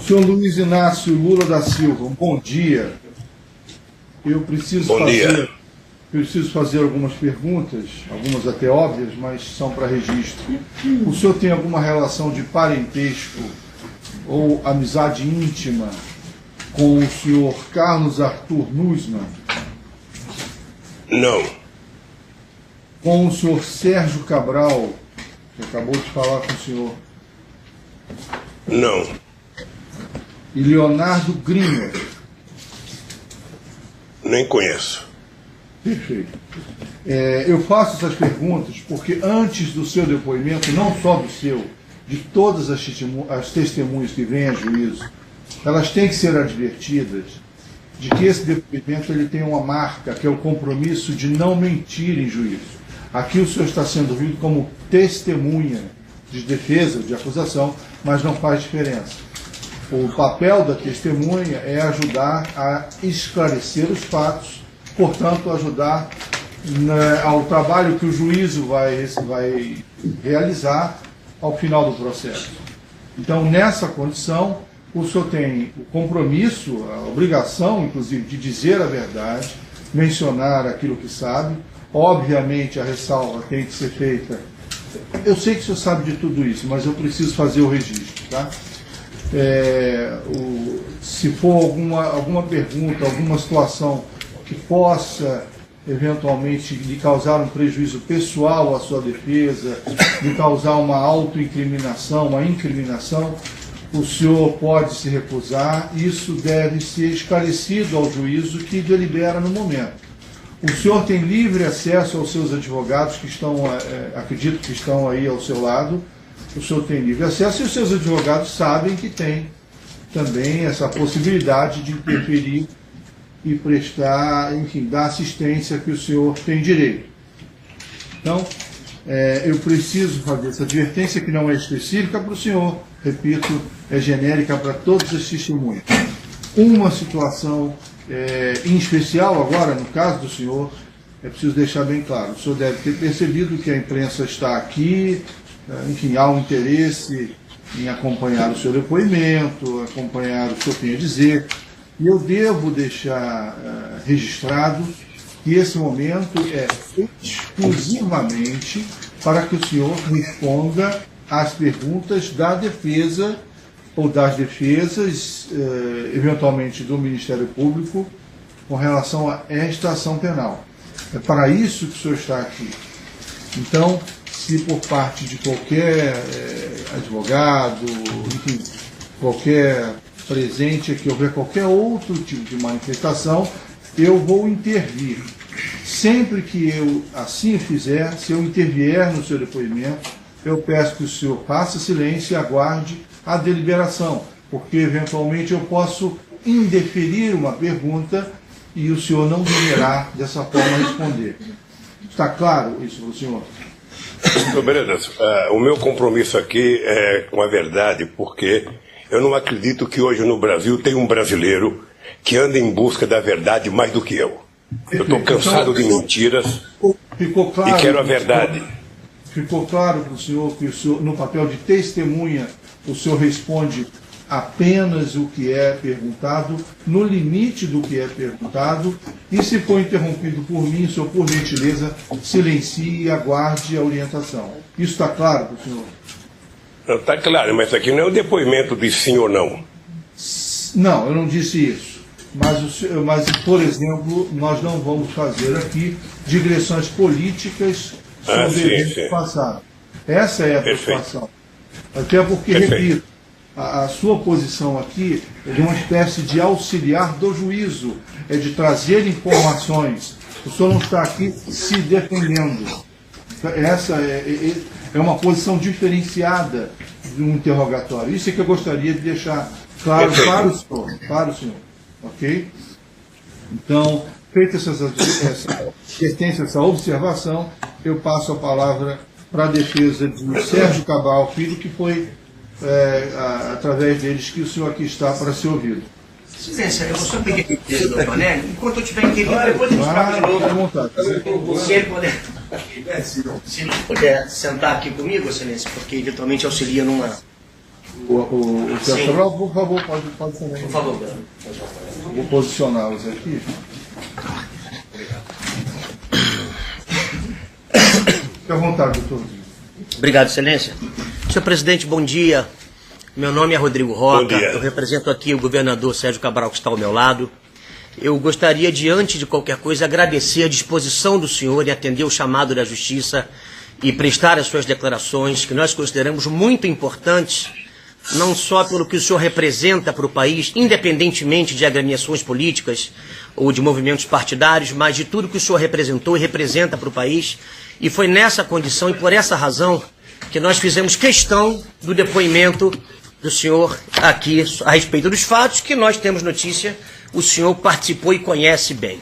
Senhor Luiz Inácio Lula da Silva, bom dia. Eu preciso fazer algumas perguntas, algumas até óbvias, mas são para registro. O senhor tem alguma relação de parentesco ou amizade íntima com o senhor Carlos Arthur Nussmann? Não. Com o senhor Sérgio Cabral, que acabou de falar com o senhor? Não. E Leonardo Griner? Nem conheço. Perfeito. Eu faço essas perguntas porque antes do seu depoimento, não só do seu, de todas as testemunhas que vêm a juízo, elas têm que ser advertidas de que esse depoimento ele tem uma marca, que é o compromisso de não mentir em juízo. Aqui o senhor está sendo ouvido como testemunha de defesa, de acusação, mas não faz diferença. O papel da testemunha é ajudar a esclarecer os fatos, portanto, ajudar ao trabalho que o juízo vai realizar ao final do processo. Então, nessa condição, o senhor tem o compromisso, a obrigação, inclusive, de dizer a verdade, mencionar aquilo que sabe. Obviamente, a ressalva tem que ser feita. Eu sei que o senhor sabe de tudo isso, mas eu preciso fazer o registro, tá? Se for alguma pergunta, alguma situação que possa eventualmente lhe causar um prejuízo pessoal à sua defesa, lhe causar uma autoincriminação, uma incriminação, o senhor pode se recusar. Isso deve ser esclarecido ao juízo que delibera no momento. O senhor tem livre acesso aos seus advogados que estão, acredito que estão aí ao seu lado. O senhor tem livre acesso e os seus advogados sabem que tem também essa possibilidade de interferir e prestar, enfim, dar assistência que o senhor tem direito. Então, eu preciso fazer essa advertência que não é específica para o senhor, repito, é genérica para todos os testemunhos. Uma situação em especial agora, no caso do senhor, é preciso deixar bem claro, o senhor deve ter percebido que a imprensa está aqui, enfim, há um interesse em acompanhar o seu depoimento, acompanhar o que o senhor tem a dizer, e eu devo deixar registrado que esse momento é exclusivamente para que o senhor responda às perguntas da defesa ou das defesas, eventualmente do Ministério Público, com relação a esta ação penal. É para isso que o senhor está aqui. Então, se por parte de qualquer advogado, enfim, qualquer presente aqui, houver qualquer outro tipo de manifestação, eu vou intervir. Sempre que eu assim fizer, se eu intervier no seu depoimento, eu peço que o senhor faça silêncio e aguarde a deliberação, porque eventualmente eu posso indeferir uma pergunta e o senhor não deverá dessa forma responder. Está claro isso para o senhor? Brenas, o meu compromisso aqui é com a verdade, porque eu não acredito que hoje no Brasil tem um brasileiro que anda em busca da verdade mais do que eu. Eu estou cansado de mentiras e quero a verdade. Ficou claro para o senhor que no papel de testemunha o senhor responde apenas o que é perguntado, no limite do que é perguntado, e se for interrompido por mim, o senhor, por gentileza, silencie e aguarde a orientação. Isso está claro para o senhor? Está claro, mas aqui não é o depoimento de sim ou não. Não, eu não disse isso. Mas, por exemplo, nós não vamos fazer aqui digressões políticas sobre o passado. Essa é a preocupação. Até porque, repito, a sua posição aqui é de uma espécie de auxiliar do juízo, é de trazer informações. O senhor não está aqui se defendendo. Essa é uma posição diferenciada de um interrogatório. Isso é que eu gostaria de deixar claro para o senhor. Ok? Então, feita essa observação, eu passo a palavra para a defesa de Sérgio Cabral Filho, que foi através deles que o senhor aqui está para ser ouvido. Excelência, eu vou só pedir a defesa do doutor Nélio, enquanto eu estiver em equilíbrio, depois a gente troca de novo. À vontade. Se ele puder. Se não puder sentar aqui comigo, excelência, porque eventualmente auxilia numa... O senhor Cabral, por favor, pode sentar. Por favor, Pedro. Vou posicioná-los aqui. Fique à vontade, doutor. Obrigado, excelência. Senhor presidente, bom dia. Meu nome é Rodrigo Roca. Bom dia. Eu represento aqui o governador Sérgio Cabral, que está ao meu lado. Eu gostaria de, antes de qualquer coisa, agradecer a disposição do senhor em atender o chamado da Justiça e prestar as suas declarações, que nós consideramos muito importantes, não só pelo que o senhor representa para o país, independentemente de agremiações políticas ou de movimentos partidários, mas de tudo que o senhor representou e representa para o país. E foi nessa condição e por essa razão que nós fizemos questão do depoimento do senhor aqui a respeito dos fatos que nós temos notícia, o senhor participou e conhece bem.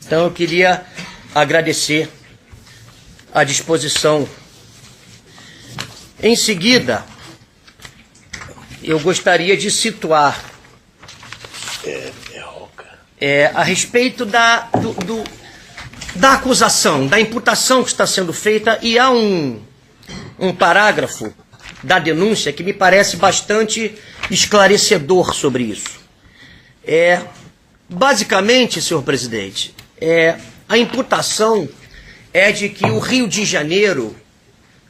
Então eu queria agradecer a disposição. Em seguida, eu gostaria de situar a respeito da acusação, da imputação que está sendo feita, e há um parágrafo da denúncia que me parece bastante esclarecedor sobre isso. Basicamente, senhor presidente, a imputação é de que o Rio de Janeiro,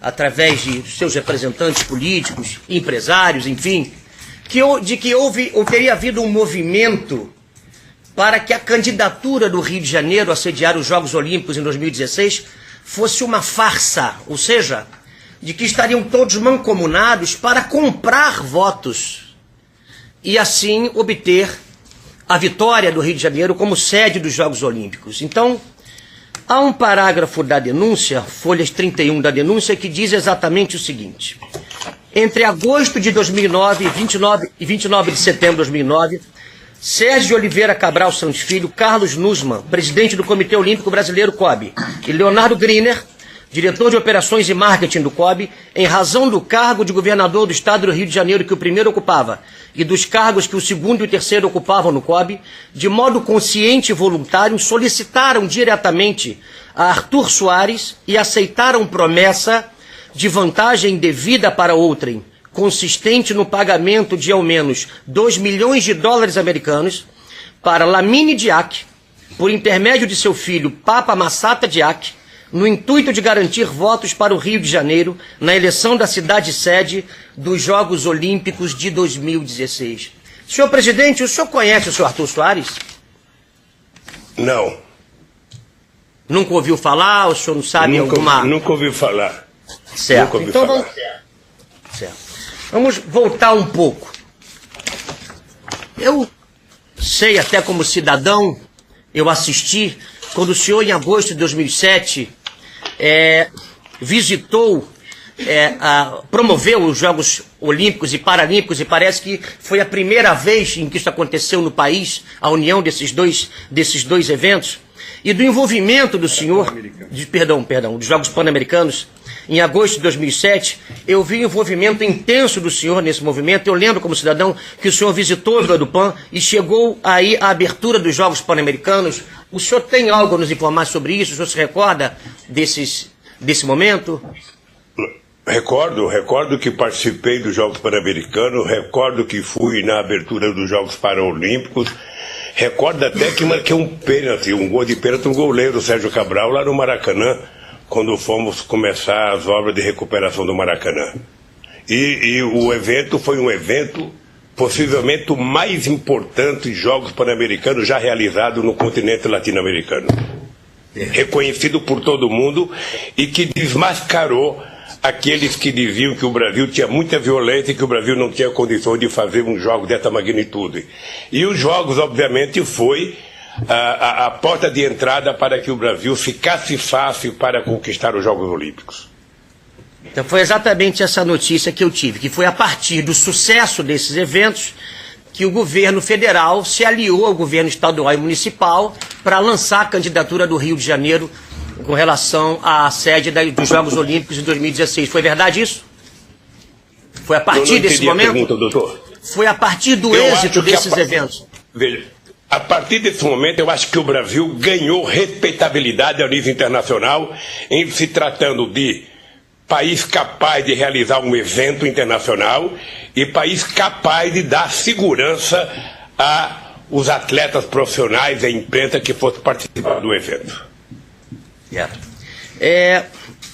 através de seus representantes políticos, empresários, enfim, teria havido um movimento para que a candidatura do Rio de Janeiro a sediar os Jogos Olímpicos em 2016 fosse uma farsa, ou seja, de que estariam todos mancomunados para comprar votos e assim obter a vitória do Rio de Janeiro como sede dos Jogos Olímpicos. Então, há um parágrafo da denúncia, folhas 31 da denúncia, que diz exatamente o seguinte: entre agosto de 2009 e 29 de setembro de 2009, Sérgio Oliveira Cabral Santos Filho, Carlos Nussmann, presidente do Comitê Olímpico Brasileiro COB, e Leonardo Griner, diretor de operações e marketing do COB, em razão do cargo de governador do estado do Rio de Janeiro que o primeiro ocupava e dos cargos que o segundo e o terceiro ocupavam no COB, de modo consciente e voluntário, solicitaram diretamente a Arthur Soares e aceitaram promessa de vantagem devida para outrem, consistente no pagamento de ao menos 2 milhões de dólares americanos para Lamine Diak, por intermédio de seu filho Papa Massata Diak, no intuito de garantir votos para o Rio de Janeiro na eleição da cidade-sede dos Jogos Olímpicos de 2016. Senhor presidente, o senhor conhece o senhor Arthur Soares? Não. Nunca ouviu falar? O senhor não sabe alguma... Nunca ouvi falar. Certo. Nunca ouvi então falar. Vamos voltar um pouco. Eu sei, até como cidadão, eu assisti, quando o senhor, em agosto de 2007, promoveu os Jogos Olímpicos e Paralímpicos, e parece que foi a primeira vez em que isso aconteceu no país, a união desses dois eventos, e do envolvimento do senhor, dos Jogos Pan-Americanos, em agosto de 2007, eu vi o envolvimento intenso do senhor nesse movimento. Eu lembro, como cidadão, que o senhor visitou a Vila do Pan e chegou aí à abertura dos Jogos Pan-Americanos. O senhor tem algo a nos informar sobre isso? O senhor se recorda desse momento? Recordo que participei dos Jogos Pan-Americanos, recordo que fui na abertura dos Jogos Paralímpicos, recordo até que marquei um pênalti, um gol de pênalti, um goleiro, Sérgio Cabral, lá no Maracanã, quando fomos começar as obras de recuperação do Maracanã. E o evento foi um evento possivelmente o mais importante Jogos Pan-Americanos já realizado no continente latino-americano. Reconhecido por todo mundo e que desmascarou aqueles que diziam que o Brasil tinha muita violência e que o Brasil não tinha condições de fazer um jogo dessa magnitude. E os Jogos, obviamente, foi a porta de entrada para que o Brasil ficasse fácil para conquistar os Jogos Olímpicos. Então foi exatamente essa notícia que eu tive, que foi a partir do sucesso desses eventos que o governo federal se aliou ao governo estadual e municipal para lançar a candidatura do Rio de Janeiro com relação à sede dos Jogos Olímpicos de 2016. Foi verdade isso? Foi a partir desse momento? Pergunta, doutor. Foi a partir do êxito desses eventos. Veja, A partir desse momento, eu acho que o Brasil ganhou respeitabilidade ao nível internacional em se tratando de país capaz de realizar um evento internacional e país capaz de dar segurança aos atletas profissionais e à imprensa que fossem participar do evento.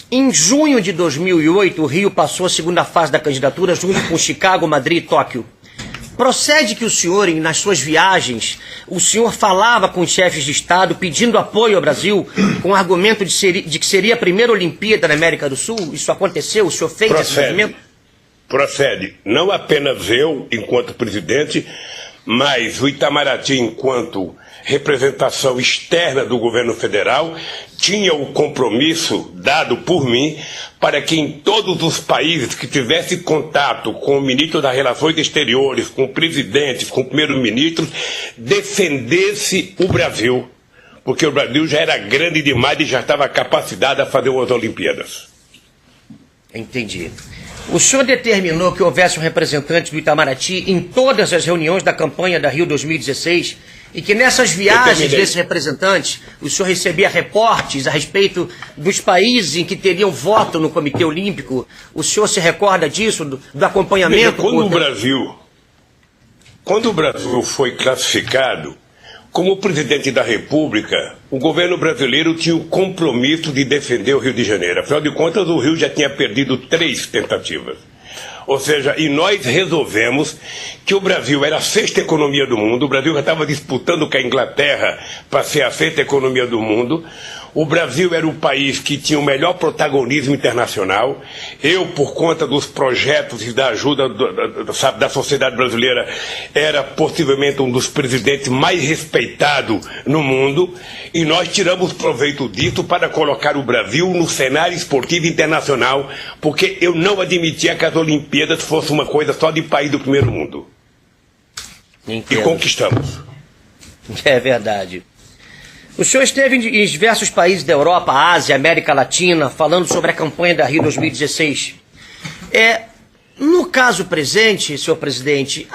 Em junho de 2008, o Rio passou a segunda fase da candidatura junto com Chicago, Madrid e Tóquio. Procede que o senhor, nas suas viagens, o senhor falava com os chefes de Estado pedindo apoio ao Brasil com o argumento de que seria a primeira Olimpíada na América do Sul? Isso aconteceu? O senhor fez esse movimento? Procede. Não apenas eu, enquanto presidente, mas o Itamaraty, enquanto representação externa do governo federal, tinha o compromisso dado por mim para que em todos os países que tivesse contato com o ministro das Relações Exteriores, com presidentes, com primeiros-ministros, defendesse o Brasil, porque o Brasil já era grande demais e já estava capacitado a fazer as Olimpíadas. Entendi. O senhor determinou que houvesse um representante do Itamaraty em todas as reuniões da campanha da Rio 2016 e que nessas viagens desses representantes o senhor recebia reportes a respeito dos países em que teriam voto no Comitê Olímpico. O senhor se recorda disso, do acompanhamento? Quando o Brasil foi classificado como presidente da República, o governo brasileiro tinha o compromisso de defender o Rio de Janeiro. Afinal de contas, o Rio já tinha perdido 3 tentativas. Ou seja, e nós resolvemos que o Brasil era a 6ª economia do mundo, o Brasil já estava disputando com a Inglaterra para ser a 6ª economia do mundo, o Brasil era o país que tinha o melhor protagonismo internacional. Eu, por conta dos projetos e da ajuda da sociedade brasileira, era possivelmente um dos presidentes mais respeitados no mundo, e nós tiramos proveito disso para colocar o Brasil no cenário esportivo internacional, porque eu não admitia que as Olimpíadas fossem uma coisa só de país do primeiro mundo. Entendo. E conquistamos. É verdade. O senhor esteve em diversos países da Europa, Ásia, América Latina, falando sobre a campanha da Rio 2016. No caso presente, senhor presidente,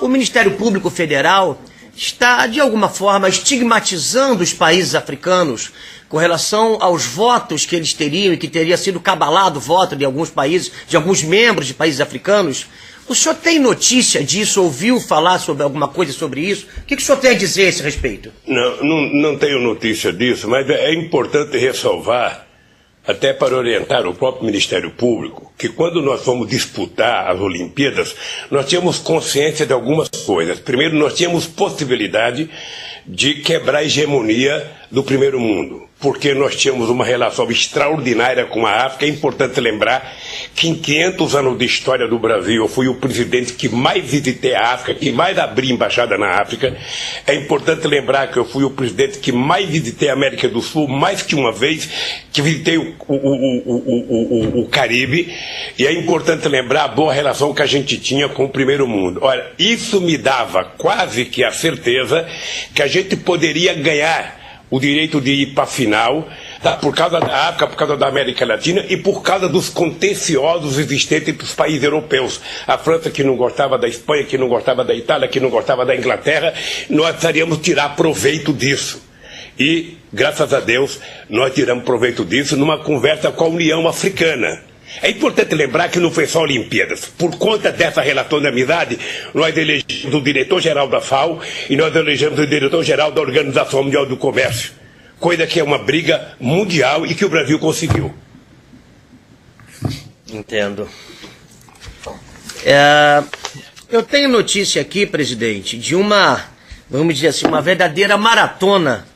o Ministério Público Federal está, de alguma forma, estigmatizando os países africanos com relação aos votos que eles teriam e que teria sido cabalado o voto de alguns países, de alguns membros de países africanos. O senhor tem notícia disso? Ouviu falar sobre alguma coisa sobre isso? O que o senhor tem a dizer a esse respeito? Não tenho notícia disso, mas é importante ressalvar, até para orientar o próprio Ministério Público, que quando nós fomos disputar as Olimpíadas, nós tínhamos consciência de algumas coisas. Primeiro, nós tínhamos possibilidade de quebrar a hegemonia do primeiro mundo, porque nós tínhamos uma relação extraordinária com a África. É importante lembrar que em 500 anos de história do Brasil, eu fui o presidente que mais visitei a África, que mais abri embaixada na África. É importante lembrar que eu fui o presidente que mais visitei a América do Sul, mais que uma vez, que visitei o Caribe. E é importante lembrar a boa relação que a gente tinha com o primeiro mundo. Olha, isso me dava quase que a certeza que a gente poderia ganhar o direito de ir para a final, por causa da África, por causa da América Latina e por causa dos contenciosos existentes entre os países europeus. A França, que não gostava da Espanha, que não gostava da Itália, que não gostava da Inglaterra, nós precisaríamos tirar proveito disso. E, graças a Deus, nós tiramos proveito disso numa conversa com a União Africana. É importante lembrar que não foi só Olimpíadas. Por conta dessa relação de amizade, nós elegemos o diretor-geral da FAO e nós elegemos o diretor-geral da Organização Mundial do Comércio. Coisa que é uma briga mundial e que o Brasil conseguiu. Entendo. Eu tenho notícia aqui, presidente, de uma, vamos dizer assim, uma verdadeira maratona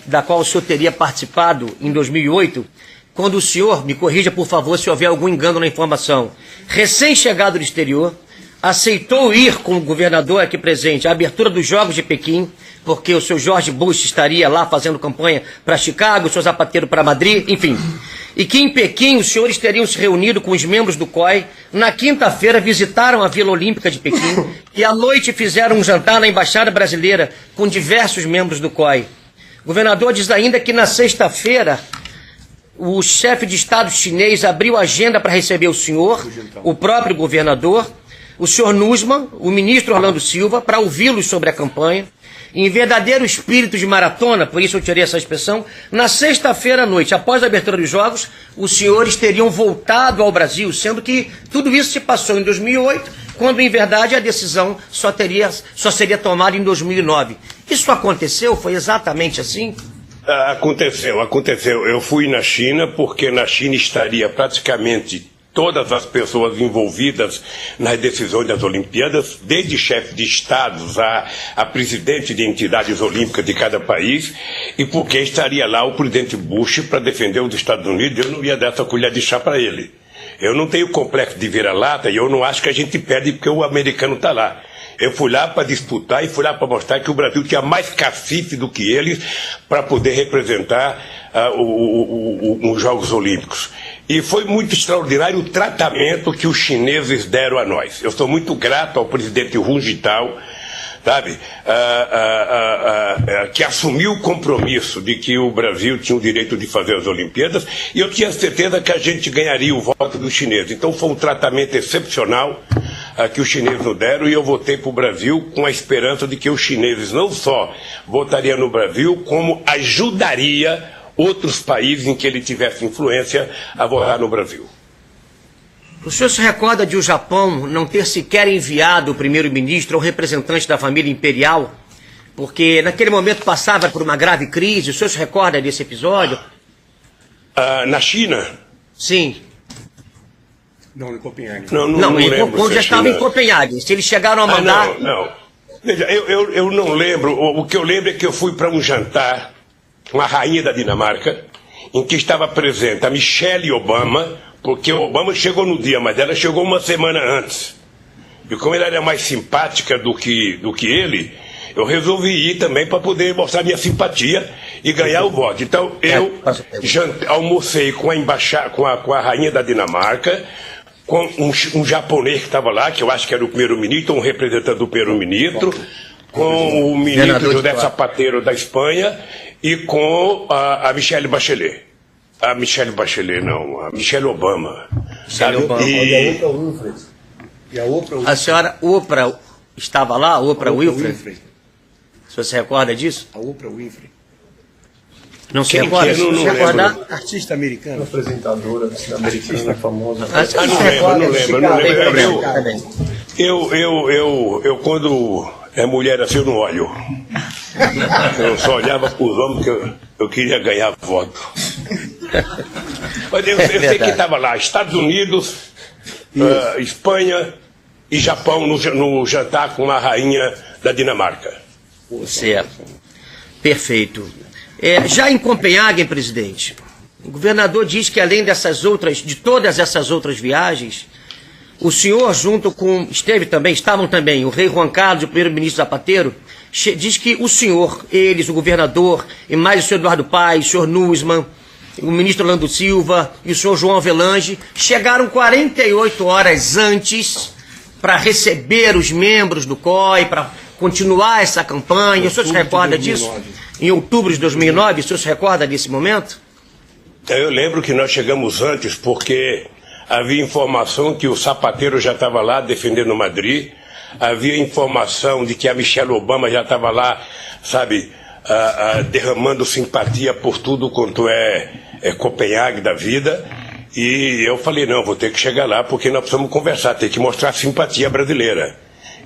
da qual o senhor teria participado em 2008, quando o senhor, me corrija por favor se houver algum engano na informação, recém-chegado do exterior, aceitou ir com o governador aqui presente à abertura dos Jogos de Pequim, porque o seu George Bush estaria lá fazendo campanha para Chicago, o seu Zapatero para Madrid, enfim. E que em Pequim os senhores teriam se reunido com os membros do COI, na quinta-feira visitaram a Vila Olímpica de Pequim e à noite fizeram um jantar na Embaixada Brasileira com diversos membros do COI. O governador diz ainda que na sexta-feira o chefe de Estado chinês abriu a agenda para receber o senhor, o próprio governador, o senhor Nussmann, o ministro Orlando Silva, para ouvi-los sobre a campanha, em verdadeiro espírito de maratona, por isso eu tirei essa expressão, na sexta-feira à noite, após a abertura dos Jogos, os senhores teriam voltado ao Brasil, sendo que tudo isso se passou em 2008, quando em verdade a decisão só seria tomada em 2009. Isso aconteceu? Foi exatamente assim? Aconteceu. Eu fui na China porque na China estaria praticamente todas as pessoas envolvidas nas decisões das Olimpíadas, desde chefe de estados a presidente de entidades olímpicas de cada país, e porque estaria lá o presidente Bush para defender os Estados Unidos. Eu não ia dar essa colher de chá para ele. Eu não tenho complexo de vira-lata e eu não acho que a gente perde porque o americano está lá. Eu fui lá para disputar e fui lá para mostrar que o Brasil tinha mais cacife do que eles para poder representar os Jogos Olímpicos. E foi muito extraordinário o tratamento que os chineses deram a nós. Eu sou muito grato ao presidente Hu Jintao, sabe, que assumiu o compromisso de que o Brasil tinha o direito de fazer as Olimpíadas, e eu tinha certeza que a gente ganharia o voto dos chineses. Então foi um tratamento excepcional que os chineses nos deram, e eu votei para o Brasil com a esperança de que os chineses não só votariam no Brasil, como ajudaria outros países em que ele tivesse influência a votar no Brasil. O senhor se recorda de o Japão não ter sequer enviado o primeiro-ministro ou representante da família imperial? Porque naquele momento passava por uma grave crise. O senhor se recorda desse episódio? Na China? Sim. Não, em Copenhague. Não lembro. Quando já estava em Copenhague. Se eles chegaram a mandar... Não. Veja, eu não lembro. O que eu lembro é que eu fui para um jantar com a rainha da Dinamarca, em que estava presente a Michelle Obama, porque o Obama chegou no dia, mas ela chegou uma semana antes. E como ela era mais simpática do que ele, eu resolvi ir também para poder mostrar minha simpatia e ganhar o voto. Então eu almocei com a rainha da Dinamarca, com um japonês que estava lá, que eu acho que era o primeiro-ministro, um representante do primeiro-ministro, com o ministro José Zapatero da Espanha e com a Michelle Bachelet. A Michelle Obama. Michelle Obama. E a Oprah. A senhora Oprah estava lá? Oprah Winfrey? O senhor se recorda disso? A Oprah Winfrey. Não se recorda? Não lembro. Artista americana. Apresentadora americana famosa. Não lembro. Eu quando é mulher assim, eu não olho. Eu só olhava para os homens porque eu queria ganhar voto. Mas eu sei que estava lá, Estados Unidos, Espanha e Japão no jantar com a rainha da Dinamarca. Certo. Perfeito. Já em Copenhague, presidente, o governador diz que além de todas essas outras viagens, o senhor estavam também o rei Juan Carlos e o primeiro-ministro Zapatero, diz que o senhor, o governador, e mais o senhor Eduardo Paes, o senhor Nussmann, o ministro Orlando Silva e o senhor João Avelange chegaram 48 horas antes para receber os membros do COI, para continuar essa campanha. O senhor se recorda disso? Em outubro de 2009, o senhor se recorda desse momento? Eu lembro que nós chegamos antes porque havia informação que o Zapatero já estava lá defendendo Madrid, havia informação de que a Michelle Obama já estava lá, sabe, derramando simpatia por tudo quanto é Copenhague da vida. E eu falei, não, vou ter que chegar lá porque nós precisamos conversar, tem que mostrar simpatia brasileira.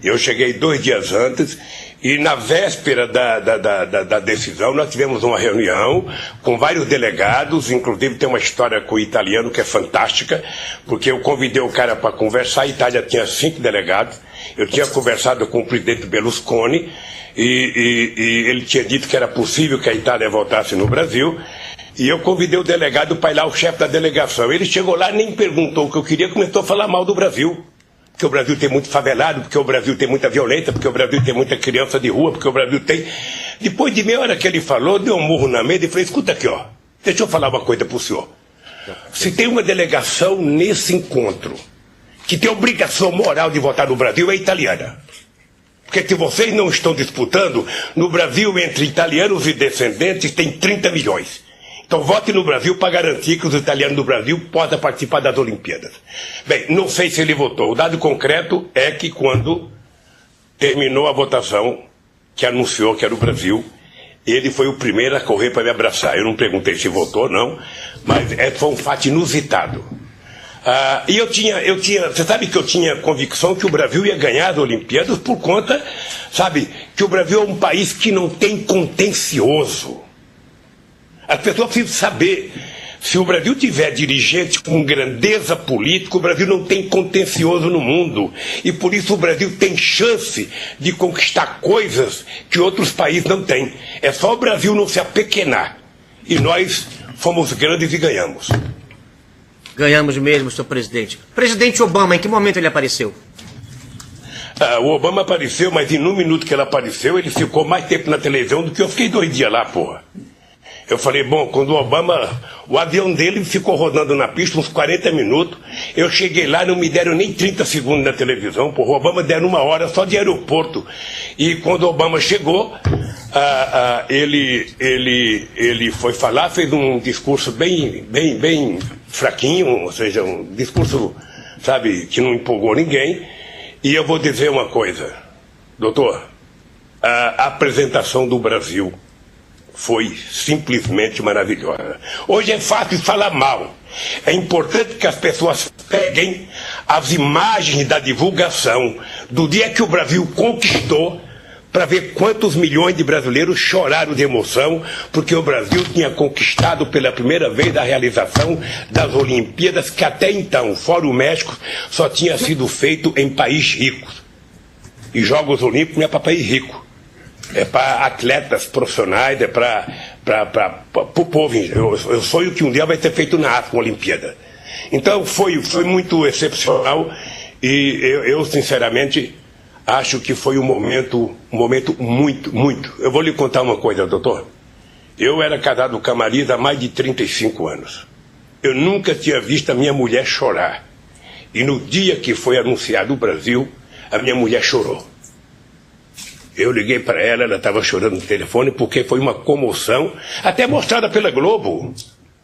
Eu cheguei 2 dias antes e na véspera da decisão nós tivemos uma reunião com vários delegados, inclusive tem uma história com o italiano que é fantástica, porque eu convidei o cara para conversar, a Itália tinha 5 delegados, eu tinha conversado com o presidente Berlusconi e ele tinha dito que era possível que a Itália voltasse no Brasil. E eu convidei o delegado para ir lá, o chefe da delegação. Ele chegou lá, nem perguntou o que eu queria, começou a falar mal do Brasil. Porque o Brasil tem muito favelado, porque o Brasil tem muita violência, porque o Brasil tem muita criança de rua, porque o Brasil tem... Depois de meia hora que ele falou, deu um murro na mesa e falei, escuta aqui, ó, deixa eu falar uma coisa para o senhor. Se tem uma delegação nesse encontro que tem obrigação moral de votar no Brasil, é italiana. Porque se vocês não estão disputando, no Brasil, entre italianos e descendentes, tem 30 milhões. Então vote no Brasil para garantir que os italianos do Brasil possam participar das Olimpíadas. Bem, não sei se ele votou. O dado concreto é que quando terminou a votação, que anunciou que era o Brasil. Ele foi o primeiro a correr para me abraçar. Eu não perguntei se votou, não, mas foi um fato inusitado. E eu tinha, você sabe que eu tinha convicção que o Brasil ia ganhar as Olimpíadas por conta, sabe, que o Brasil é um país que não tem contencioso. As pessoas precisam saber, se o Brasil tiver dirigente com grandeza política, o Brasil não tem contencioso no mundo. E por isso o Brasil tem chance de conquistar coisas que outros países não têm. É só o Brasil não se apequenar. E nós fomos grandes e ganhamos. Ganhamos mesmo, senhor presidente. Presidente Obama, em que momento ele apareceu? O Obama apareceu, mas em um minuto que ele apareceu, ele ficou mais tempo na televisão do que eu fiquei 2 dias lá, porra. Eu falei, bom, quando o Obama, o avião dele ficou rodando na pista uns 40 minutos, eu cheguei lá, não me deram nem 30 segundos na televisão, porra, o Obama deram 1 hora só de aeroporto. E quando o Obama chegou, ele foi falar, fez um discurso bem fraquinho, ou seja, um discurso, sabe, que não empolgou ninguém. E eu vou dizer uma coisa, doutor, a apresentação do Brasil foi simplesmente maravilhosa. Hoje é fácil falar mal. É importante que as pessoas peguem as imagens da divulgação do dia que o Brasil conquistou, para ver quantos milhões de brasileiros choraram de emoção, porque o Brasil tinha conquistado pela primeira vez a realização das Olimpíadas, que até então, fora o México, só tinha sido feito em países ricos. E Jogos Olímpicos não é para país rico. É para atletas profissionais, é para o povo. Eu sonho que um dia vai ser feito na África, uma Olimpíada. Então foi muito excepcional e eu sinceramente acho que foi um momento muito. Eu vou lhe contar uma coisa, doutor. Eu era casado com a Marisa há mais de 35 anos. Eu nunca tinha visto a minha mulher chorar. E no dia que foi anunciado o Brasil, a minha mulher chorou. Eu liguei para ela, ela estava chorando no telefone porque foi uma comoção, até mostrada pela Globo.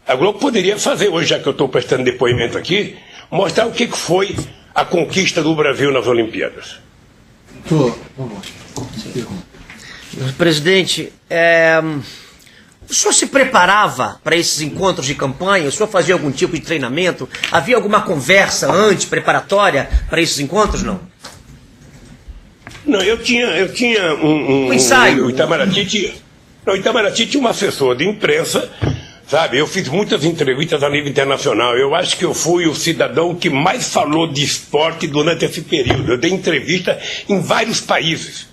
A Globo poderia fazer, hoje já que eu estou prestando depoimento aqui, mostrar o que foi a conquista do Brasil nas Olimpíadas. Presidente, o senhor se preparava para esses encontros de campanha? O senhor fazia algum tipo de treinamento? Havia alguma conversa antes, preparatória para esses encontros, não? Não, eu tinha um ensaio. O Itamaraty tinha um assessor de imprensa, sabe? Eu fiz muitas entrevistas a nível internacional. Eu acho que eu fui o cidadão que mais falou de esporte durante esse período. Eu dei entrevista em vários países.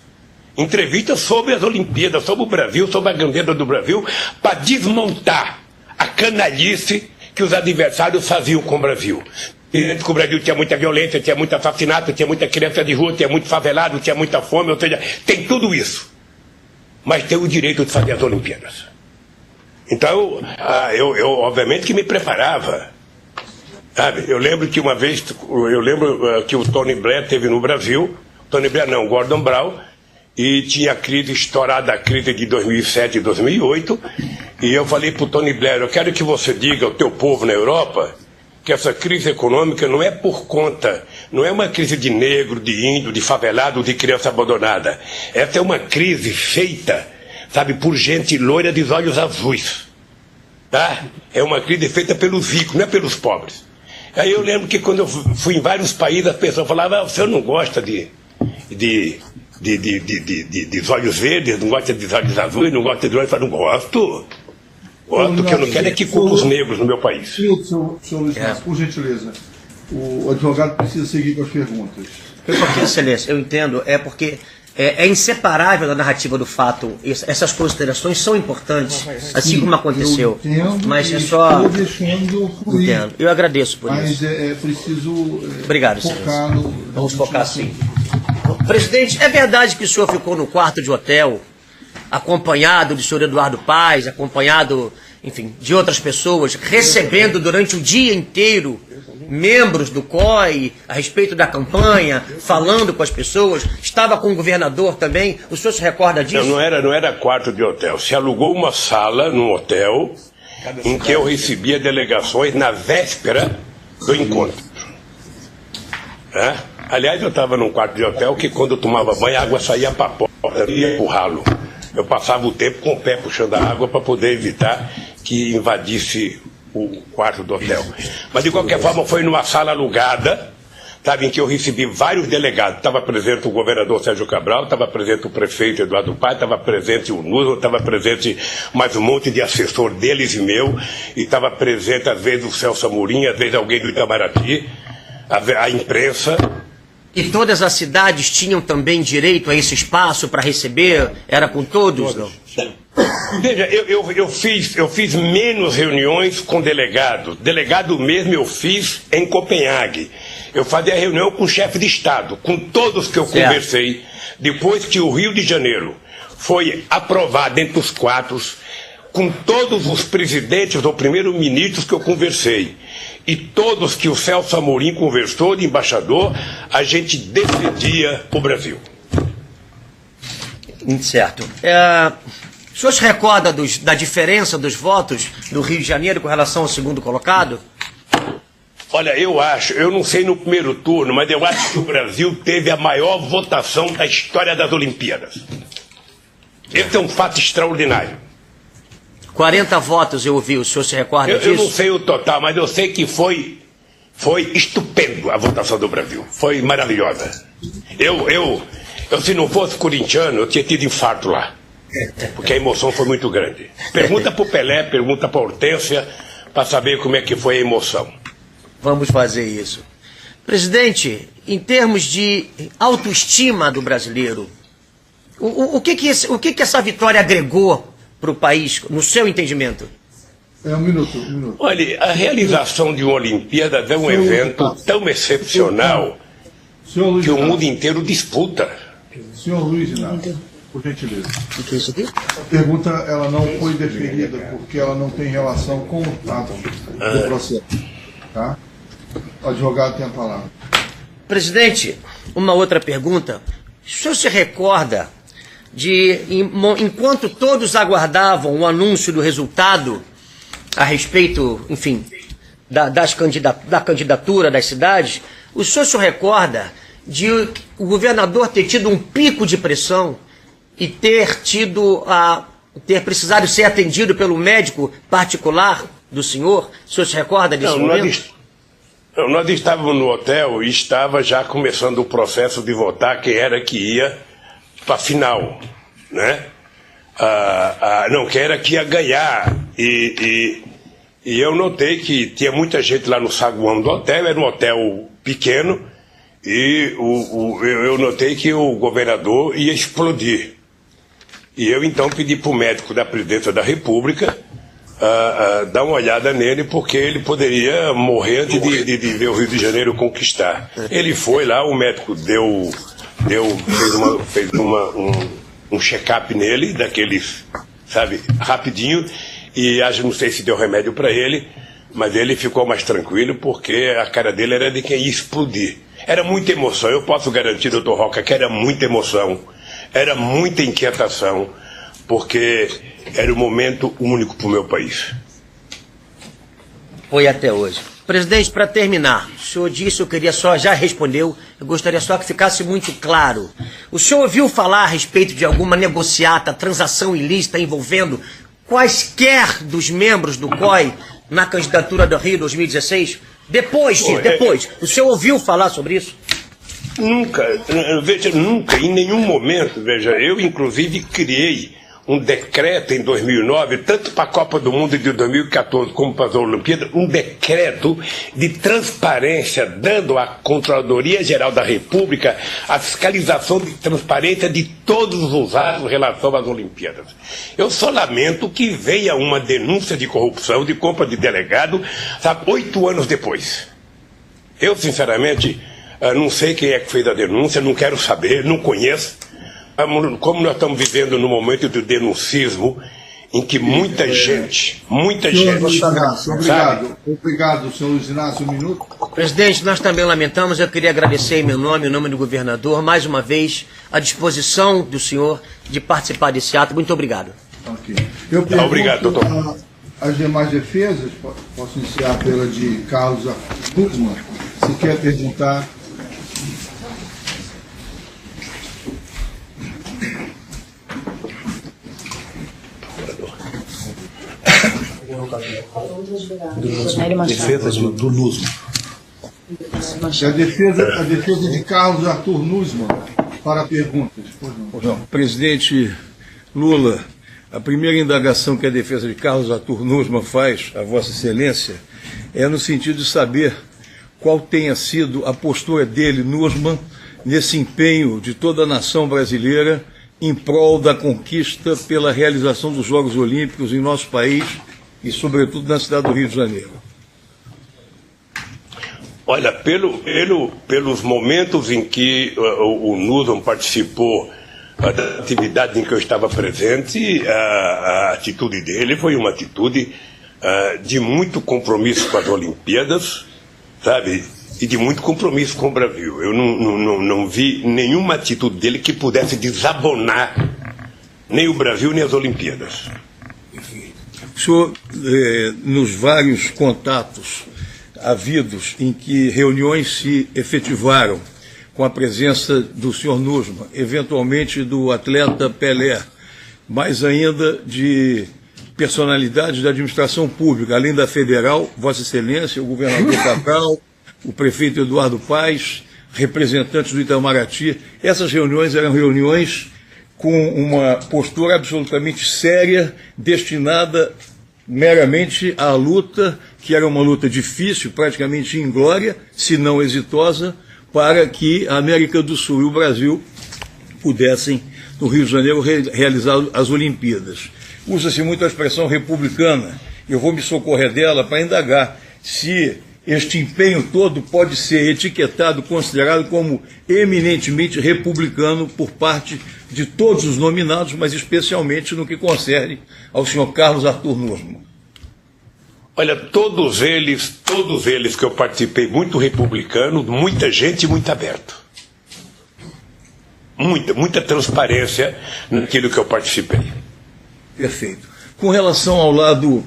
Entrevistas sobre as Olimpíadas, sobre o Brasil, sobre a grandeza do Brasil, para desmontar a canalice que os adversários faziam com o Brasil. Que o Brasil tinha muita violência, tinha muito assassinato, tinha muita criança de rua, tinha muito favelado, tinha muita fome, ou seja, tem tudo isso. Mas tem o direito de fazer as Olimpíadas. Então, eu obviamente que me preparava. Sabe? Eu lembro que uma vez, que o Tony Blair esteve no Brasil, Gordon Brown, e tinha a crise estourada, a crise de 2007 e 2008, e eu falei para o Tony Blair, eu quero que você diga ao teu povo na Europa que essa crise econômica não é por conta, não é uma crise de negro, de índio, de favelado, de criança abandonada. Essa é uma crise feita, sabe, por gente loira de olhos azuis. Tá? É uma crise feita pelos ricos, não é pelos pobres. Aí eu lembro que quando eu fui em vários países, as pessoas falavam, o senhor não gosta de olhos verdes, não gosta de olhos azuis, não gosta de olhos... Eu falei, não gosto. O que eu não quero é que culpa os negros no meu país. Senhor Luiz Inácio, por gentileza, o advogado precisa seguir com as perguntas. Porque, excelência, eu entendo, porque é inseparável da narrativa do fato. Essas considerações são importantes, assim como aconteceu. Eu entendo, mas é só... estou deixando fluir. Entendo. Eu agradeço por isso. Mas é preciso Obrigado, focar no... Vamos focar sim. Presidente, é verdade que o senhor ficou no quarto de hotel acompanhado do senhor Eduardo Paes, acompanhado, enfim, de outras pessoas, recebendo durante o dia inteiro membros do COI a respeito da campanha, falando com as pessoas, estava com o governador também, o senhor se recorda disso? Não era quarto de hotel, se alugou uma sala no hotel em que eu recebia delegações na véspera do encontro. Aliás, eu estava num quarto de hotel que quando eu tomava banho a água saía para fora. eu ia pro ralo. Eu passava o tempo com o pé puxando a água para poder evitar que invadisse o quarto do hotel. Mas, de qualquer forma, foi numa sala alugada, sabe, em que eu recebi vários delegados. Estava presente o governador Sérgio Cabral, estava presente o prefeito Eduardo Paes, estava presente o Nuno, estava presente mais um monte de assessor deles e meu, e estava presente, às vezes, o Celso Amorim, às vezes alguém do Itamaraty, a imprensa. E todas as cidades tinham também direito a esse espaço para receber? Era com todos? Não? Veja, eu fiz menos reuniões com delegados. Delegado mesmo eu fiz em Copenhague. Eu fazia reunião com o chefe de Estado, com todos que eu conversei. Depois que o Rio de Janeiro foi aprovado entre os 4, com todos os presidentes ou primeiros-ministros que eu conversei, e todos que o Celso Amorim conversou de embaixador, a gente defendia o Brasil. Certo. O senhor se recorda da diferença dos votos do Rio de Janeiro com relação ao segundo colocado? Olha, eu não sei no primeiro turno, mas eu acho que o Brasil teve a maior votação da história das Olimpíadas. Esse é um fato extraordinário. 40 votos eu ouvi, o senhor se recorda disso? Eu não sei o total, mas eu sei que foi estupendo a votação do Brasil. Foi maravilhosa. Eu se não fosse corintiano, eu tinha tido infarto lá. Porque a emoção foi muito grande. Pergunta para o Pelé, pergunta para a Hortência, para saber como é que foi a emoção. Vamos fazer isso. Presidente, em termos de autoestima do brasileiro, o que essa vitória agregou para o país, no seu entendimento? Um minuto. Olha, a realização de uma Olimpíada é um evento tão excepcional que o mundo inteiro disputa. Senhor Luiz Inácio, por gentileza. O que é isso aqui? A pergunta ela não foi deferida porque ela não tem relação com o ato do processo. Tá? O advogado tem a palavra. Presidente, uma outra pergunta. O senhor se recorda de, enquanto todos aguardavam o anúncio do resultado a respeito, enfim, da candidatura das cidades, o senhor se recorda de o governador ter tido um pico de pressão e ter precisado ser atendido pelo médico particular do senhor? O senhor se recorda desse momento? Nós estávamos no hotel e estava já começando o processo de votar quem era que ia para a final, né? Quem era que ia ganhar. E eu notei que tinha muita gente lá no saguão do hotel, era um hotel pequeno, e eu notei que o governador ia explodir. E eu então pedi para o médico da presidência da República dar uma olhada nele, porque ele poderia morrer antes de ver o Rio de Janeiro conquistar. Ele foi lá, o médico fez um check-up nele, daqueles, sabe, rapidinho, e não sei se deu remédio para ele, mas ele ficou mais tranquilo, porque a cara dele era de quem ia explodir. Era muita emoção, eu posso garantir, doutor Roca, que era muita emoção, era muita inquietação, porque era um momento único para o meu país. Foi até hoje. Presidente, para terminar, o senhor disse, já respondeu, eu gostaria só que ficasse muito claro. O senhor ouviu falar a respeito de alguma negociata, transação ilícita envolvendo quaisquer dos membros do COI na candidatura do Rio 2016? Depois, o senhor ouviu falar sobre isso? Nunca, em nenhum momento, eu inclusive criei um decreto em 2009, tanto para a Copa do Mundo de 2014 como para as Olimpíadas, um decreto de transparência, dando à Controladoria Geral da República a fiscalização de transparência de todos os atos em relação às Olimpíadas. Eu só lamento que venha uma denúncia de corrupção, de compra de delegado, 8 anos depois. Eu, sinceramente, não sei quem é que fez a denúncia, não quero saber, não conheço. Como nós estamos vivendo num momento de denuncismo, em que muita gente... Obrigado, senhor Luiz Inácio, um minuto. Presidente, nós também lamentamos, eu queria agradecer em meu nome, em nome do governador, mais uma vez, a disposição do senhor de participar desse ato. Muito obrigado. Okay. Obrigado, doutor. As demais defesas, posso iniciar pela de Carlos Gutmann, se quer perguntar... Defesa do Nussmann. E a defesa de Carlos Arthur Nussmann para perguntas. Não, presidente Lula, a primeira indagação que a defesa de Carlos Arthur Nussmann faz a Vossa Excelência é no sentido de saber qual tenha sido a postura dele, Nussmann, nesse empenho de toda a nação brasileira em prol da conquista pela realização dos Jogos Olímpicos em nosso país e, sobretudo, na cidade do Rio de Janeiro. Olha, pelos momentos em que o Nussmann participou da atividade em que eu estava presente, a atitude dele foi uma atitude de muito compromisso com as Olimpíadas, sabe? E de muito compromisso com o Brasil. Eu não vi nenhuma atitude dele que pudesse desabonar nem o Brasil nem as Olimpíadas. O senhor, nos vários contatos havidos em que reuniões se efetivaram com a presença do senhor Nussmann, eventualmente do atleta Pelé, mais ainda de personalidades da administração pública, além da federal, Vossa Excelência, o governador Cabral, o prefeito Eduardo Paes, representantes do Itamaraty. Essas reuniões eram reuniões com uma postura absolutamente séria, destinada meramente à luta, que era uma luta difícil, praticamente inglória, se não exitosa, para que a América do Sul e o Brasil pudessem, no Rio de Janeiro, realizar as Olimpíadas. Usa-se muito a expressão republicana. Eu vou me socorrer dela para indagar se este empenho todo pode ser etiquetado, considerado como eminentemente republicano por parte de todos os nominados, mas especialmente no que concerne ao senhor Carlos Arthur Nussmann. Olha, todos eles que eu participei, muito republicano, muita gente muito aberto. Muita transparência naquilo que eu participei. Perfeito. Com relação ao lado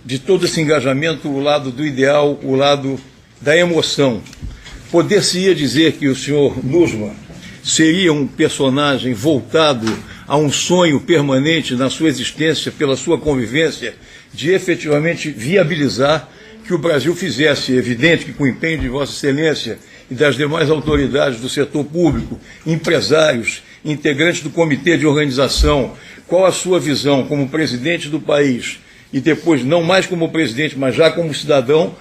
de todo esse engajamento, o lado do ideal, o lado da emoção, poder-se-ia dizer que o senhor Nussmann seria um personagem voltado a um sonho permanente na sua existência, pela sua convivência, de efetivamente viabilizar que o Brasil fizesse, evidente que com o empenho de Vossa Excelência e das demais autoridades do setor público, empresários, integrantes do comitê de organização, qual a sua visão como presidente do país e depois, não mais como presidente, mas já como cidadão,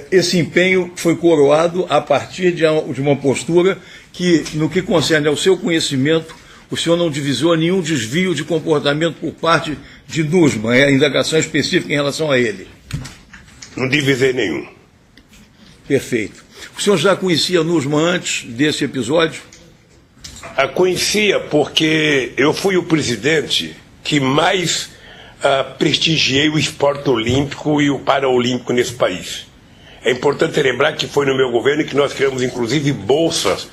esse empenho foi coroado a partir de uma postura que, no que concerne ao seu conhecimento, o senhor não divisou nenhum desvio de comportamento por parte de Nussmann, a indagação específica em relação a ele. Não divisei nenhum. Perfeito. O senhor já conhecia Nussmann antes desse episódio? A conhecia porque eu fui o presidente que mais prestigiei o esporte olímpico e o paraolímpico nesse país. É importante lembrar que foi no meu governo que nós criamos, inclusive, bolsas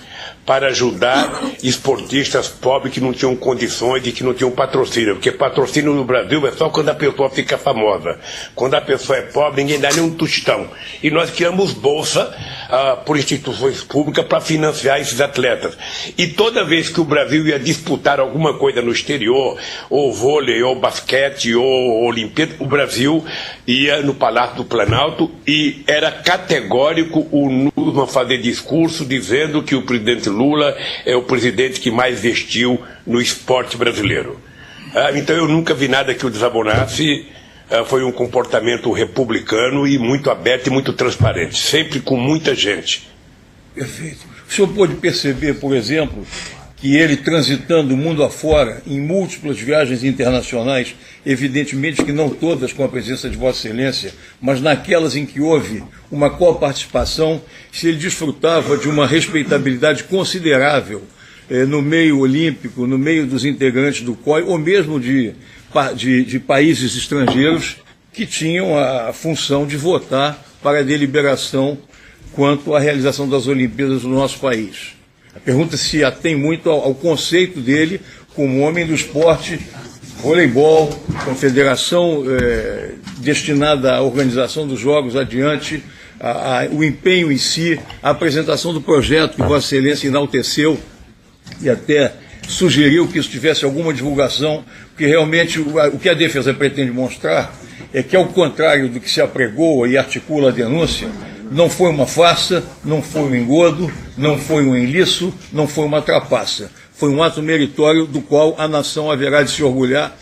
para ajudar esportistas pobres que não tinham condições e que não tinham patrocínio. Porque patrocínio no Brasil é só quando a pessoa fica famosa. Quando a pessoa é pobre, ninguém dá nem um tostão. E nós criamos bolsa por instituições públicas para financiar esses atletas. E toda vez que o Brasil ia disputar alguma coisa no exterior, ou vôlei, ou basquete, ou Olimpíada, o Brasil ia no Palácio do Planalto e era categórico o Nussmann fazer discurso dizendo que o presidente Lula é o presidente que mais investiu no esporte brasileiro. Então eu nunca vi nada que o desabonasse. Foi um comportamento republicano e muito aberto e muito transparente, sempre com muita gente. Perfeito. O senhor pôde perceber, por exemplo, que ele transitando o mundo afora, em múltiplas viagens internacionais, evidentemente que não todas com a presença de Vossa Excelência, mas naquelas em que houve uma coparticipação, se ele desfrutava de uma respeitabilidade considerável no meio olímpico, no meio dos integrantes do COI, ou mesmo de países estrangeiros que tinham a função de votar para a deliberação quanto à realização das Olimpíadas no nosso país. A pergunta se atém muito ao conceito dele como homem do esporte, voleibol, confederação destinada à organização dos Jogos adiante, o empenho em si, a apresentação do projeto que Vossa Excelência enalteceu e até sugeriu que isso tivesse alguma divulgação, porque realmente o que a defesa pretende mostrar é que, ao contrário do que se apregoa e articula a denúncia, não foi uma farsa, não foi um engodo, não foi um enliço, não foi uma trapaça. Foi um ato meritório do qual a nação haverá de se orgulhar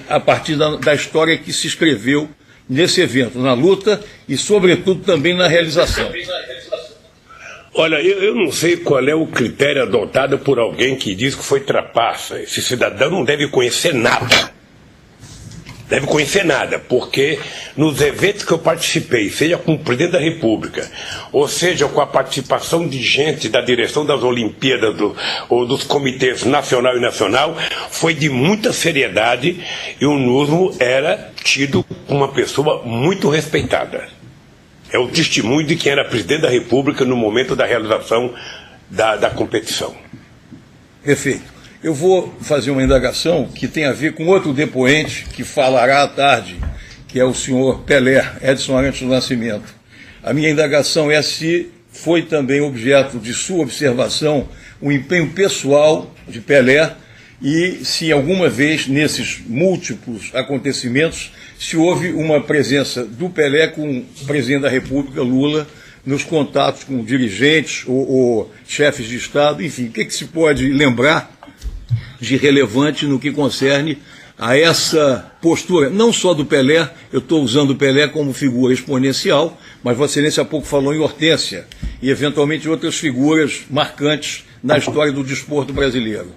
a partir da história que se escreveu nesse evento, na luta e, sobretudo, também na realização. Olha, eu não sei qual é o critério adotado por alguém que diz que foi trapaça. Esse cidadão não deve conhecer nada. Deve conhecer nada, porque nos eventos que eu participei, seja com o presidente da República, ou seja com a participação de gente da direção das Olimpíadas ou dos comitês nacional e nacional, foi de muita seriedade e o Nusmo era tido como uma pessoa muito respeitada. É o testemunho de quem era presidente da República no momento da realização da competição. Perfeito. Eu vou fazer uma indagação que tem a ver com outro depoente que falará à tarde, que é o senhor Pelé, Edson Arantes do Nascimento. A minha indagação é se foi também objeto de sua observação o empenho pessoal de Pelé e se alguma vez, nesses múltiplos acontecimentos, se houve uma presença do Pelé com o presidente da República, Lula, nos contatos com dirigentes ou chefes de Estado, enfim, o que se pode lembrar de relevante no que concerne a essa postura, não só do Pelé, eu estou usando o Pelé como figura exponencial, mas Vossa Excelência há pouco falou em Hortência, e eventualmente outras figuras marcantes na história do desporto brasileiro.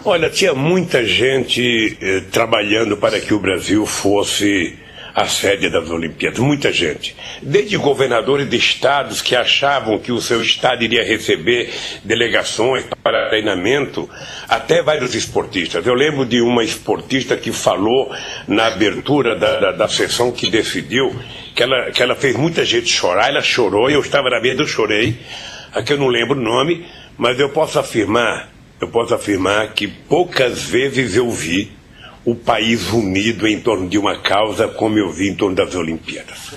Olha, tinha muita gente trabalhando para que o Brasil fosse a sede das Olimpíadas, muita gente. Desde governadores de estados que achavam que o seu estado iria receber delegações para treinamento, até vários esportistas. Eu lembro de uma esportista que falou na abertura da sessão que decidiu que ela fez muita gente chorar, ela chorou, eu estava na mesa, eu chorei, aqui eu não lembro o nome, mas eu posso afirmar que poucas vezes eu vi o país unido em torno de uma causa como eu vi em torno das Olimpíadas.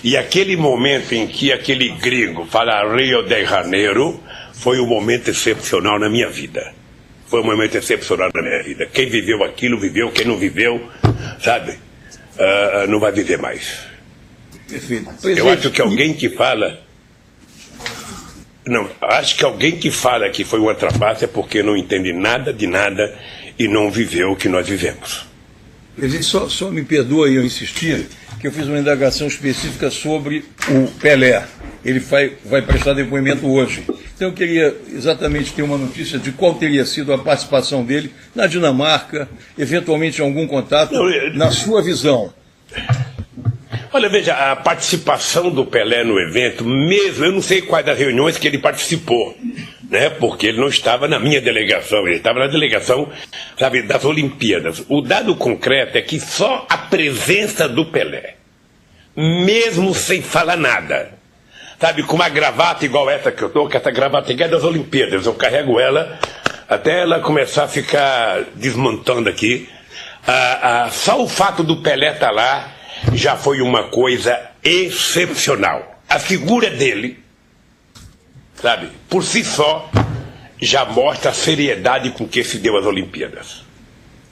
E aquele momento em que aquele gringo fala Rio de Janeiro foi um momento excepcional na minha vida. Foi um momento excepcional na minha vida. Quem viveu aquilo, viveu. Quem não viveu, sabe, não vai viver mais. Perfeito. Eu acho que alguém que fala... Não, acho que alguém que fala que foi uma trapaça é porque não entende nada de nada e não viveu o que nós vivemos. Presidente, só me perdoe eu insistir, que eu fiz uma indagação específica sobre o Pelé. Ele vai prestar depoimento hoje. Então eu queria exatamente ter uma notícia de qual teria sido a participação dele na Dinamarca, eventualmente algum contato, na sua visão. Olha, veja, a participação do Pelé no evento, mesmo, eu não sei quais das reuniões que ele participou, né? Porque ele não estava na minha delegação, ele estava na delegação, sabe, das Olimpíadas. O dado concreto é que só a presença do Pelé, mesmo sem falar nada, sabe, com uma gravata igual essa que eu estou, que essa gravata é das Olimpíadas, eu carrego ela até ela começar a ficar desmontando aqui, só o fato do Pelé estar lá já foi uma coisa excepcional. A figura dele, sabe, por si só, já mostra a seriedade com que se deu as Olimpíadas.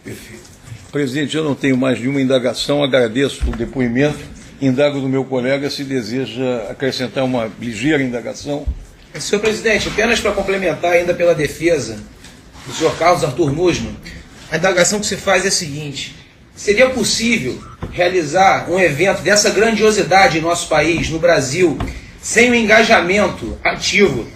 Perfeito. Presidente, eu não tenho mais nenhuma indagação, agradeço o depoimento, indago do meu colega se deseja acrescentar uma ligeira indagação. Senhor presidente, apenas para complementar ainda pela defesa do senhor Carlos Arthur Nussmann, a indagação que se faz é a seguinte: seria possível realizar um evento dessa grandiosidade em nosso país, no Brasil, sem o engajamento ativo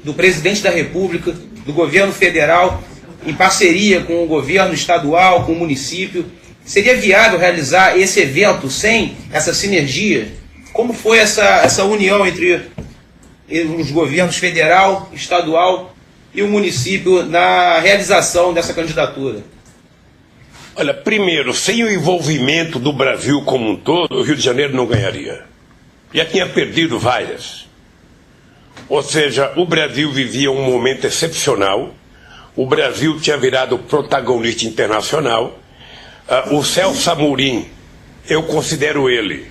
do presidente da República, do governo federal, em parceria com o governo estadual, com o município? Seria viável realizar esse evento sem essa sinergia? Como foi essa união entre os governos federal, estadual e o município na realização dessa candidatura? Olha, primeiro, sem o envolvimento do Brasil como um todo, o Rio de Janeiro não ganharia. Já tinha perdido várias. Ou seja, o Brasil vivia um momento excepcional, o Brasil tinha virado protagonista internacional. O Celso Amorim, eu considero ele,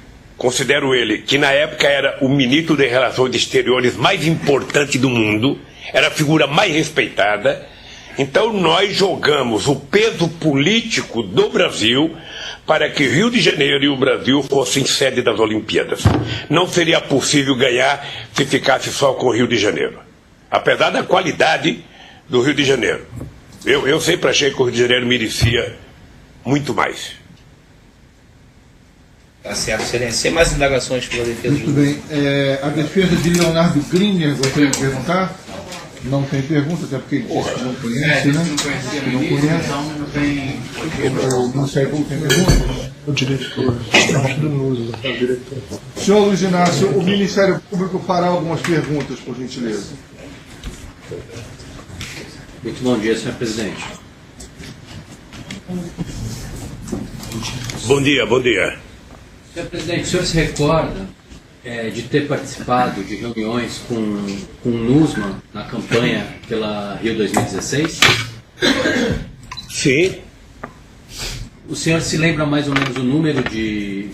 que na época era o ministro de Relações Exteriores mais importante do mundo, era a figura mais respeitada. Então nós jogamos o peso político do Brasil para que Rio de Janeiro e o Brasil fossem sede das Olimpíadas. Não seria possível ganhar se ficasse só com o Rio de Janeiro. Apesar da qualidade do Rio de Janeiro. Eu sempre achei que o Rio de Janeiro merecia muito mais. Tá certo, excelência. Sem mais indagações pela defesa. Muito bem. A defesa de Leonardo Griner, gostaria de perguntar? Não tem pergunta, até porque ele disse que não conhece, né? Que não conhece. O Ministério Público tem pergunta? O diretor. O diretor. Senhor Luiz Inácio, o Ministério Público fará algumas perguntas, por gentileza. Muito bom dia, senhor presidente. Bom dia, bom dia. Senhor presidente, o senhor se recorda de ter participado de reuniões com o Nussmann na campanha pela Rio 2016? Sim. O senhor se lembra mais ou menos o número de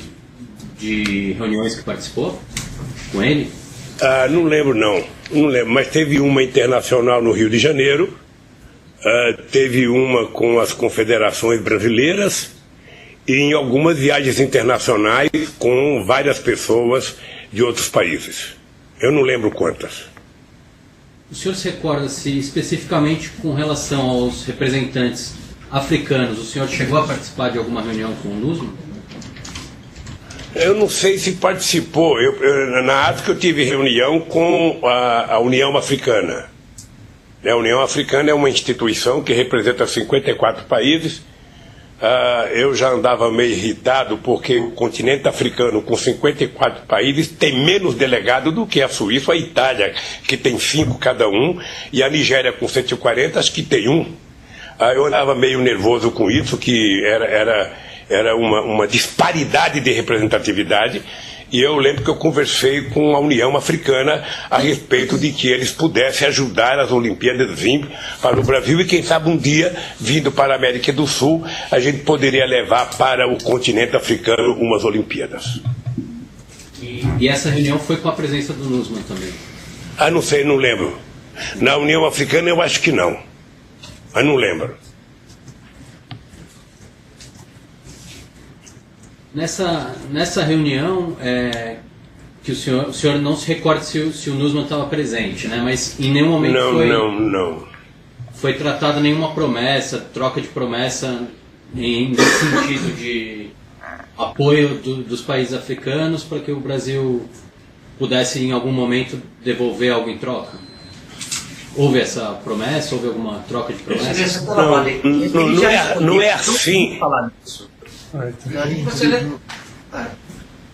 reuniões que participou com ele? Não lembro, não. Não lembro, mas teve uma internacional no Rio de Janeiro, teve uma com as confederações brasileiras e em algumas viagens internacionais com várias pessoas de outros países. Eu não lembro quantas. O senhor se recorda se especificamente com relação aos representantes africanos, o senhor chegou a participar de alguma reunião com o Nussmann? Eu não sei se participou. Na África eu tive reunião com a União Africana. A União Africana é uma instituição que representa 54 países. Eu já andava meio irritado porque o continente africano, com 54 países, tem menos delegado do que a Suíça, a Itália, que tem 5 cada um, e a Nigéria, com 140, acho que tem 1. Eu andava meio nervoso com isso, que era uma disparidade de representatividade, e eu lembro que eu conversei com a União Africana a respeito de que eles pudessem ajudar as Olimpíadas vindo para o Brasil, e quem sabe um dia, vindo para a América do Sul, a gente poderia levar para o continente africano umas Olimpíadas. E essa reunião foi com a presença do Nussmann também? Não sei, não lembro. Na União Africana eu acho que não. Mas não lembro. Nessa reunião, que o senhor não se recorda se o Nussmann estava presente, né? Mas em nenhum momento foi tratada nenhuma promessa, troca de promessa nesse sentido de apoio dos países africanos para que o Brasil pudesse em algum momento devolver algo em troca? Houve essa promessa? Houve alguma troca de promessa? Não é assim.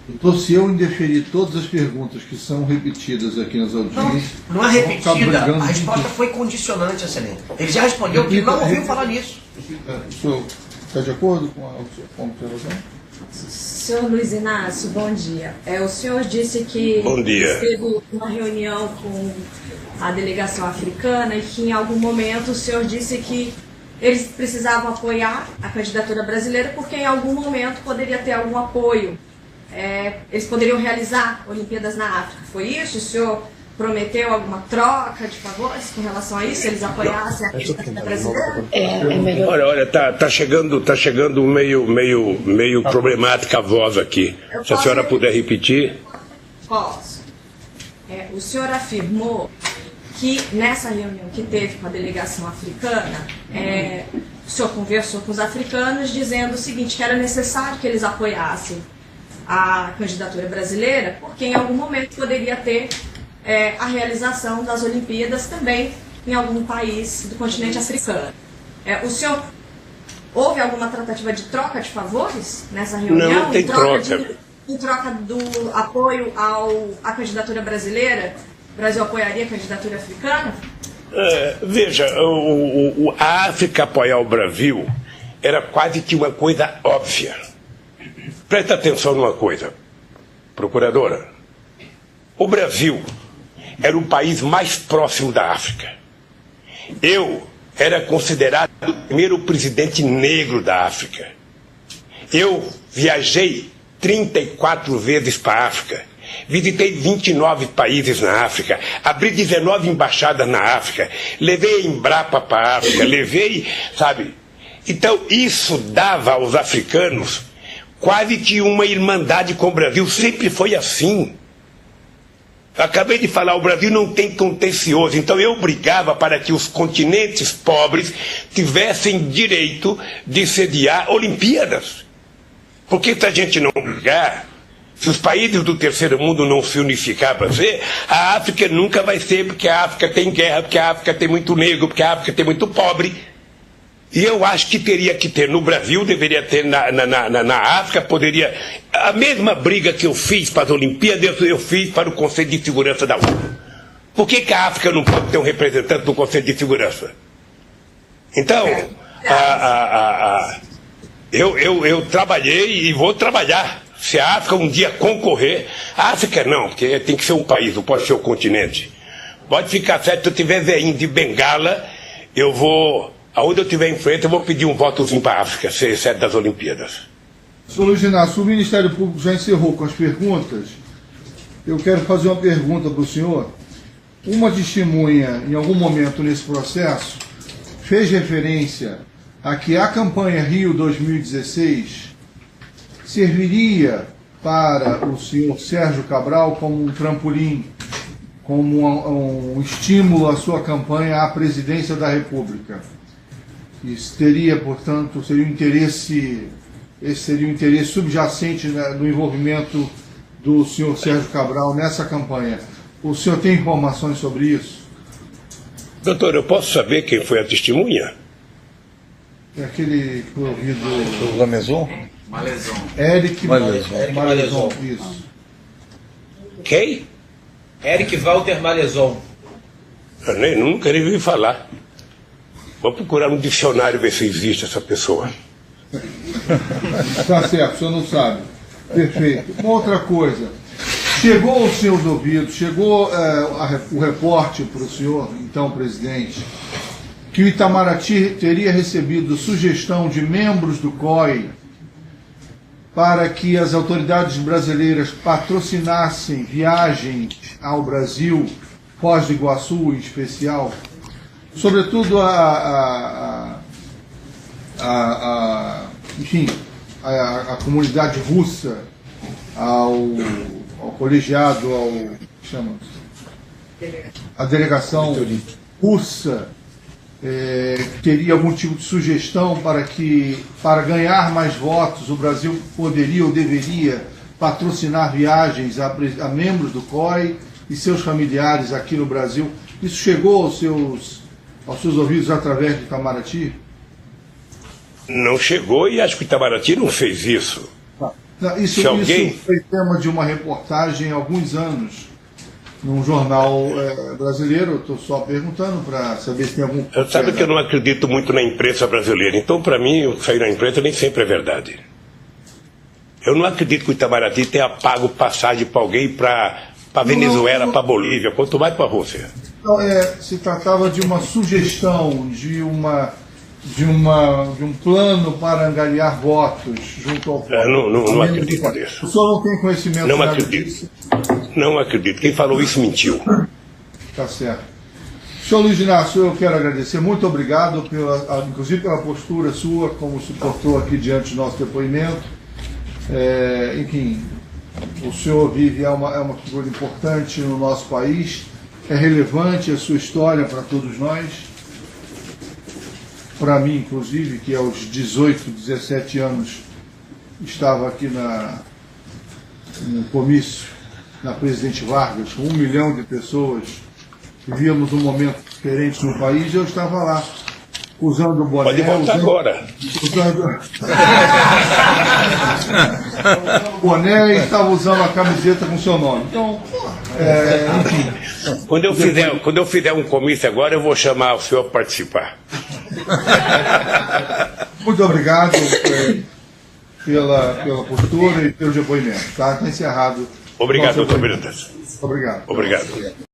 Então, se eu indeferir todas as perguntas que são repetidas aqui nas audiências... Não é repetida, a resposta foi condicionante, excelente. Ele já respondeu que não ouviu falar nisso. O senhor está de acordo com a observação? Senhor Luiz Inácio, bom dia. O senhor disse que teve uma reunião com a delegação africana e que em algum momento o senhor disse que eles precisavam apoiar a candidatura brasileira porque em algum momento poderia ter algum apoio. Eles poderiam realizar Olimpíadas na África. Foi isso? O senhor prometeu alguma troca de favores com relação a isso? Eles apoiassem a candidatura brasileira? Olha, tá chegando meio problemática a voz aqui. Se a senhora puder repetir. Posso. O senhor afirmou que nessa reunião que teve com a delegação africana, o senhor conversou com os africanos dizendo o seguinte, que era necessário que eles apoiassem a candidatura brasileira, porque em algum momento poderia ter a realização das Olimpíadas também em algum país do continente africano. O senhor, houve alguma tratativa de troca de favores nessa reunião? Não tem troca. Em troca do apoio à candidatura brasileira? O Brasil apoiaria a candidatura africana? Veja, a África apoiar o Brasil era quase que uma coisa óbvia. Presta atenção numa coisa, procuradora. O Brasil era o país mais próximo da África. Eu era considerado o primeiro presidente negro da África. Eu viajei 34 vezes para a África. Visitei 29 países na África, abri 19 embaixadas na África, levei a Embrapa para a África, sabe? Então isso dava aos africanos quase que uma irmandade com o Brasil, sempre foi assim. Acabei de falar, o Brasil não tem contencioso, então eu brigava para que os continentes pobres tivessem direito de sediar Olimpíadas. Porque se a gente não brigar, se os países do terceiro mundo não se unificar para ser, a África nunca vai ser, porque a África tem guerra, porque a África tem muito negro, porque a África tem muito pobre. E eu acho que teria que ter no Brasil, deveria ter na África, poderia... A mesma briga que eu fiz para as Olimpíadas, eu fiz para o Conselho de Segurança da ONU. Por que a África não pode ter um representante do Conselho de Segurança? Então, eu trabalhei e vou trabalhar. Se a África um dia concorrer, a África não, porque tem que ser um país, não pode ser um continente. Pode ficar certo, se eu tiver veinho de Bengala, eu vou... Aonde eu estiver em frente, eu vou pedir um votozinho para a África, ser sede das Olimpíadas. Senhor Luiz Inácio, o Ministério Público já encerrou com as perguntas. Eu quero fazer uma pergunta para o senhor. Uma testemunha, em algum momento nesse processo, fez referência a que a campanha Rio 2016 serviria para o senhor Sérgio Cabral como um trampolim, como um estímulo à sua campanha à presidência da República. Isso teria, portanto, seria um interesse, esse seria um interesse subjacente no envolvimento do senhor Sérgio Cabral nessa campanha. O senhor tem informações sobre isso? Doutor, eu posso saber quem foi a testemunha? É aquele que foi ouvido... O Lamezon? Malezon. Eric Malezon, isso. Quem? Eric Walter Malezon. Eu nunca nem ouvi falar. Vou procurar no dicionário ver se existe essa pessoa. Tá certo, o senhor não sabe. Perfeito. Uma outra coisa. Chegou aos seus ouvidos, chegou o reporte para o senhor, então presidente, que o Itamaraty teria recebido sugestão de membros do COI para que as autoridades brasileiras patrocinassem viagens ao Brasil, Foz do Iguaçu em especial, sobretudo enfim, a comunidade russa, ao colegiado, a delegação russa, teria algum tipo de sugestão para ganhar mais votos, o Brasil poderia ou deveria patrocinar viagens a membros do COI e seus familiares aqui no Brasil. Isso chegou aos seus ouvidos através do Itamaraty? Não chegou e acho que o Itamaraty não fez isso. Isso foi tema de uma reportagem há alguns anos num jornal brasileiro. Eu estou só perguntando para saber se tem algum... Sabe que eu não acredito muito na imprensa brasileira, então para mim o que sair na imprensa nem sempre é verdade. Eu não acredito que o Itamaraty tenha pago passagem para alguém para Venezuela, para Bolívia, quanto mais para a Rússia. Então, se tratava de uma sugestão, de um plano para angariar votos junto ao povo. Não acredito nisso. O senhor não tem conhecimento não acredito disso? Não acredito. Quem falou isso mentiu. Tá certo. Senhor Luiz Inácio, eu quero agradecer. Muito obrigado, inclusive pela postura sua, como suportou aqui diante do nosso depoimento. Enfim, o senhor vive, é uma figura importante no nosso país, é relevante a sua história para todos nós. Para mim, inclusive, que aos 18, 17 anos estava aqui no comício, na Presidente Vargas, com 1 milhão de pessoas, vivíamos um momento diferente no país, e eu estava lá, usando o boné... Pode voltar agora. Usando o boné e estava usando a camiseta com seu nome. Então, enfim... Quando eu fizer um comício agora, eu vou chamar o senhor para participar. Muito obrigado pela postura e pelo depoimento. Está encerrado. Obrigado, doutor Benedetto. Obrigado. Obrigado.